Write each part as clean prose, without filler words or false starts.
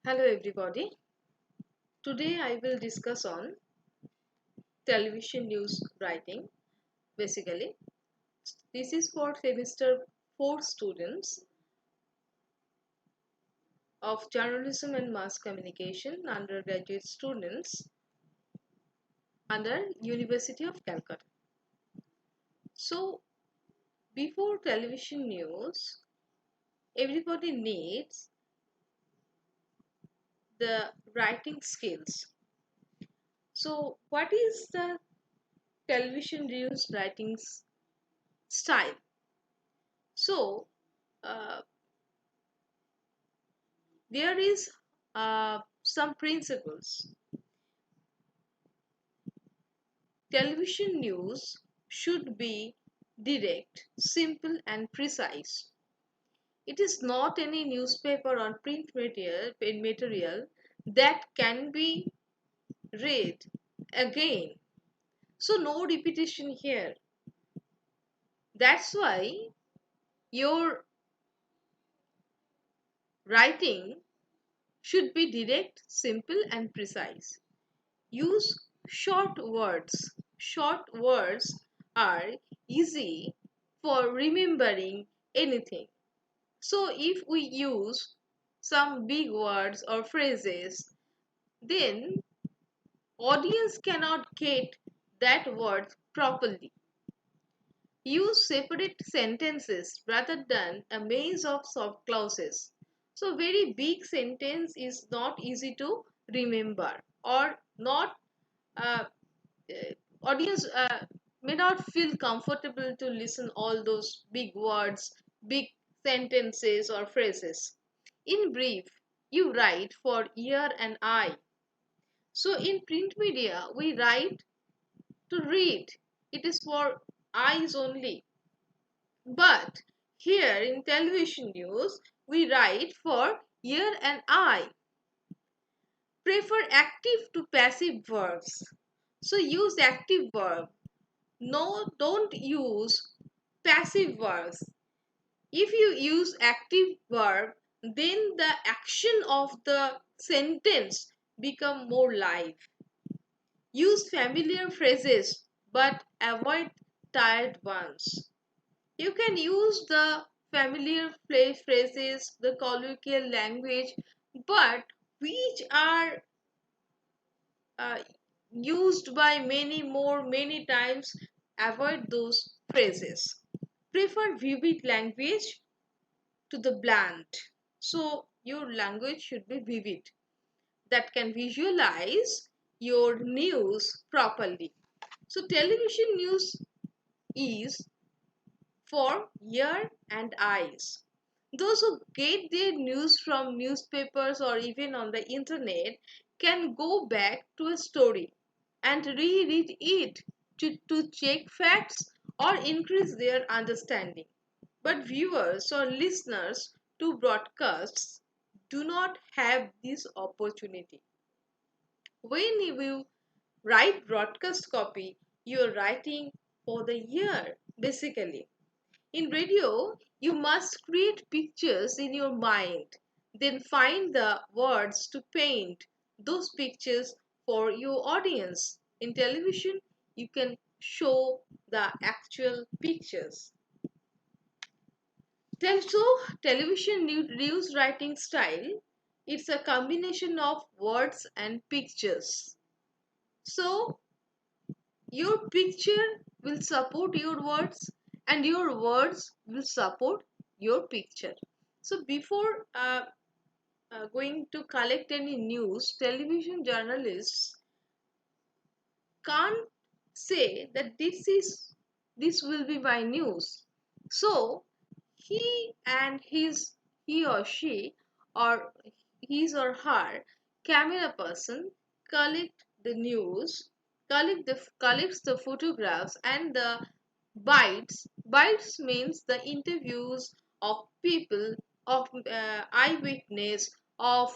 Hello everybody. Today I will discuss on television news writing. Basically, this is for semester 4 students of journalism and mass communication, undergraduate students under University of Calcutta. So, before television news, everybody needs the writing skills. So, what is the television news writing style? So, uh, there is some principles. Television news should be direct, simple, and precise. It is not any newspaper or print material that can be read again. So, no repetition here. That's why your writing should be direct, simple, and precise. Use short words. Short words are easy for remembering anything. So if we use some big words or phrases, then audience cannot get that word properly. Use separate sentences rather than a maze of soft clauses. So very big sentence is not easy to remember or not uh, audience may not feel comfortable to listen all those big words, big sentences or phrases. In brief, you write for ear and eye. So in print media, we write to read. It is for eyes only. But here in television news, we write for ear and eye. Prefer active to passive verbs. So use active verb. No, don't use passive verbs. If you use active verb, then the action of the sentence become more live. Use familiar phrases but avoid tired ones. You can use the familiar phrases, the colloquial language, but which are uh, used by many times, avoid those phrases. Prefer vivid language to the bland. So your language should be vivid that can visualize your news properly. So television news is for ear and eyes. Those who get their news from newspapers or even on the internet can go back to a story and reread it to check facts or increase their understanding. But viewers or listeners to broadcasts do not have this opportunity. When you write broadcast copy, you are writing for the ear basically. In radio, you must create pictures in your mind, then find the words to paint those pictures for your audience. In television, you can show the actual pictures. So, television news writing style, it's a combination of words and pictures. So, your picture will support your words and your words will support your picture. So before going to collect any news, television journalists can't say that this will be my news. So he or she or his or her camera person collect the news, collects the photographs and the bites means the interviews of people, of eyewitness, of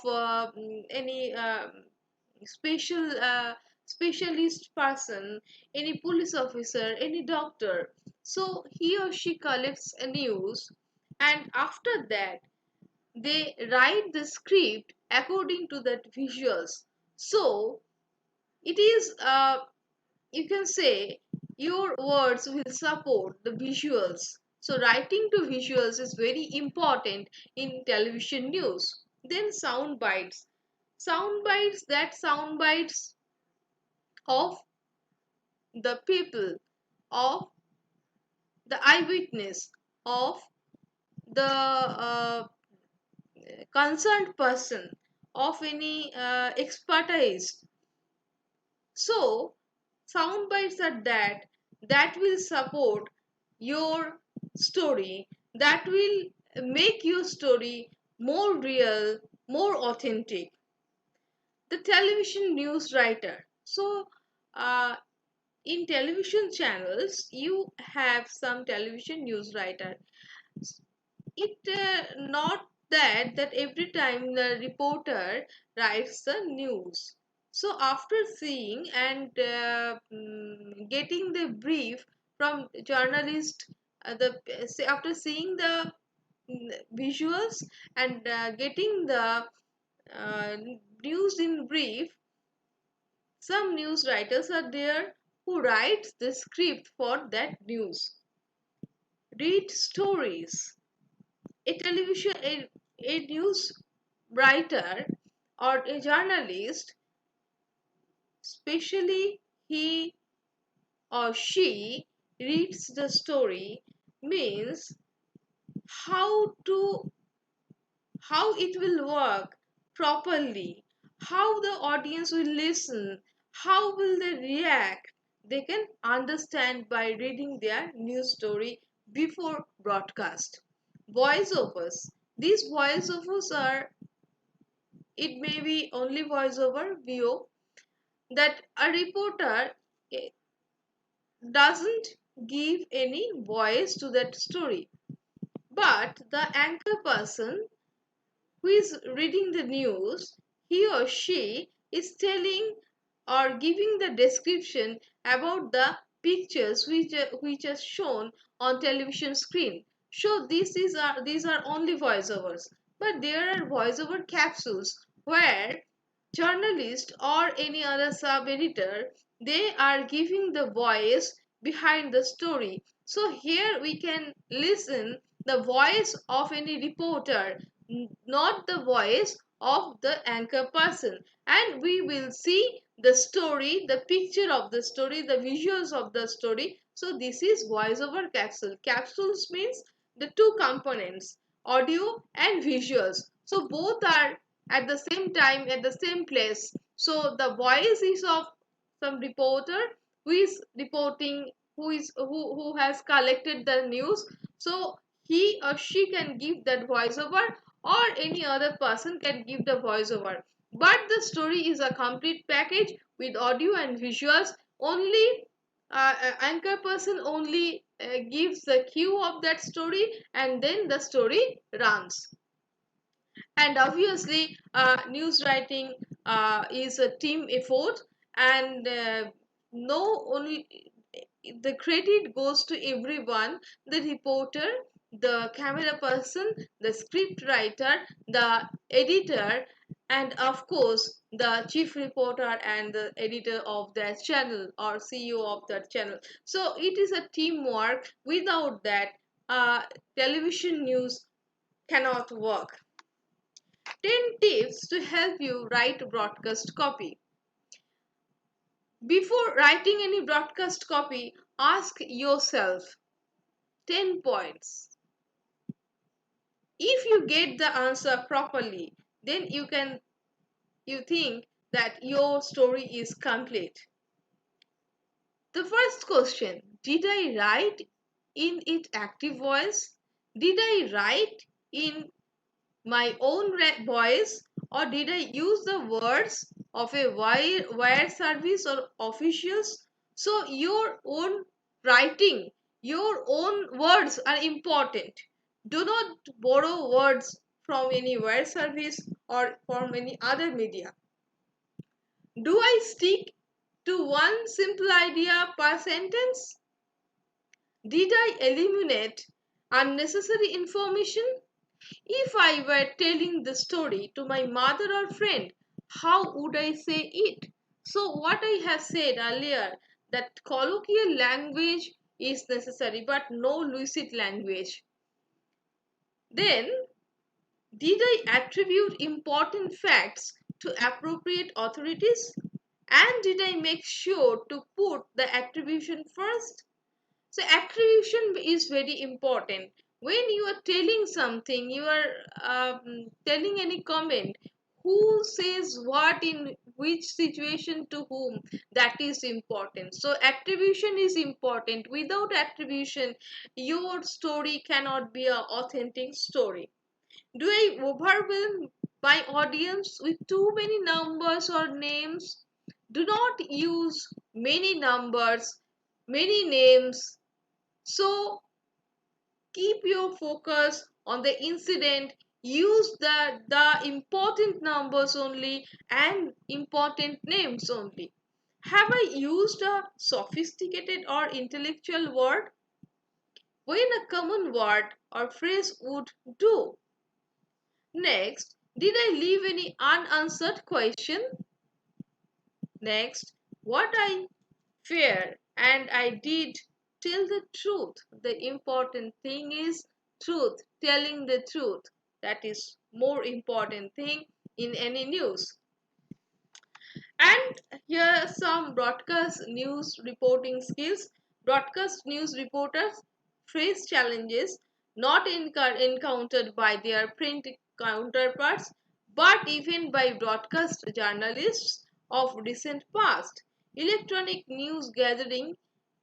any special specialist person, any police officer, any doctor. So he or she collects a news, and after that they write the script according to that visuals. So it is you can say your words will support the visuals. So writing to visuals is very important in television news. Then sound bites. Sound bites of the people, of the eyewitness, of the concerned person, of any expertise. So sound bites are that will support your story, that will make your story more real, more authentic. The television news writer. So uh, in television channels you have some television news writer. It not that every time the reporter writes the news. So after seeing and getting the brief from journalist, after seeing the visuals and getting the uh, news in brief, some news writers are there who writes the script for that news. Read stories. A news writer or a journalist, especially he or she reads the story, means how to how it will work properly, how the audience will listen, how will they react. They can understand by reading their news story before broadcast. Voiceovers. These voiceovers are, it may be only voiceover VO, that a reporter eh, doesn't give any voice to that story, but the anchor person who is reading the news, he or she is telling or giving the description about the pictures which are shown on television screen. So these are only voiceovers, but there are voiceover capsules where journalist or any other sub editor, they are giving the voice behind the story. So here we can listen the voice of any reporter, not the voice of the anchor person, and we will see the story, the picture of the story, the visuals of the story. So this is voice over capsule. Capsules means the two components, audio and visuals, so both are at the same time at the same place. So the voice is of some reporter who is reporting, who has collected the news. So he or she can give that voiceover, or any other person can give the voiceover, but the story is a complete package with audio and visuals. Only anchor person only gives the cue of that story, and then the story runs. And obviously news writing is a team effort, and no only the credit goes to everyone: the reporter, the camera person, the script writer, the editor, and of course the chief reporter and the editor of that channel or CEO of that channel. So it is a teamwork. Without that, television news cannot work. 10 tips to help you write broadcast copy. Before writing any broadcast copy, ask yourself 10 points. If you get the answer properly, then you think that your story is complete. The first question: did I write in it active voice? Did I write in my own voice, or did I use the words of a wire service or officials? So your own writing, your own words are important. Do not borrow words from any wire service or from any other media. Do I stick to one simple idea per sentence? Did I eliminate unnecessary information? If I were telling the story to my mother or friend, how would I say it? So, what I have said earlier, that colloquial language is necessary, but no lucid language. Then, did I attribute important facts to appropriate authorities? And did I make sure to put the attribution first? So attribution is very important. When you are telling something, you are telling any comment, who says what in which situation to whom, that is important. So attribution is important. Without attribution, your story cannot be an authentic story. Do I overwhelm my audience with too many numbers or names? Do not use many numbers, many names. So keep your focus on the incident. Use the important numbers only and important names only. Have I used a sophisticated or intellectual word when a common word or phrase would do? Next, did I leave any unanswered question? Next, what I fear and I did tell the truth. The important thing is truth, telling the truth. That is more important thing in any news. And here are some broadcast news reporting skills. Broadcast news reporters face challenges not encountered by their print counterparts, but even by broadcast journalists of recent past. Electronic news gathering,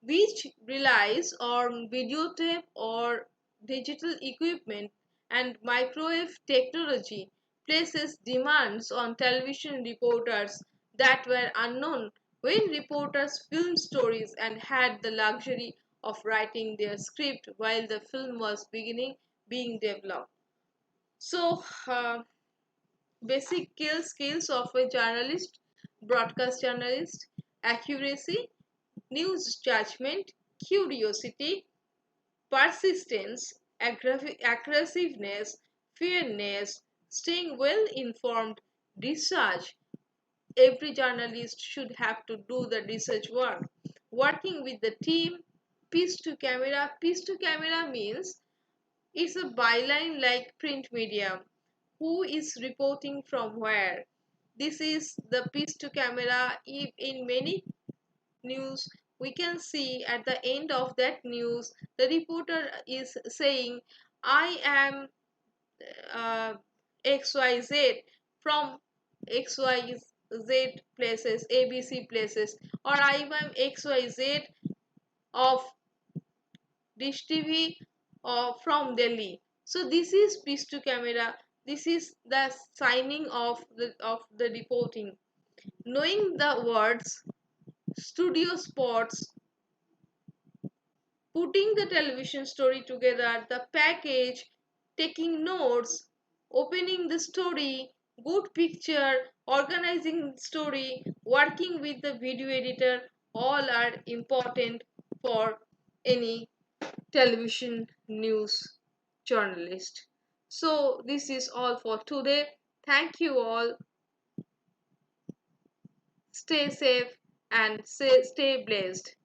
which relies on videotape or digital equipment and microwave technology, places demands on television reporters that were unknown when reporters filmed stories and had the luxury of writing their script while the film was being developed. So, basic skills of a journalist, broadcast journalist: accuracy, news judgment, curiosity, persistence, aggressiveness, fairness, staying well informed, research. Every journalist should have to do the research work. Working with the team, piece to camera. Piece to camera means it's a byline like print medium. Who is reporting from where? This is the piece to camera. If in many news we can see at the end of that news the reporter is saying, I am XYZ from XYZ places, ABC places, or I am XYZ of Dish TV or from Delhi. So this is piece to camera. This is the signing of the reporting. Knowing the words, studio spots, putting the television story together, the package, taking notes, opening the story, good picture, organizing the story, working with the video editor, all are important for any television news journalist. So, this is all for today. Thank you all. Stay safe and stay blessed.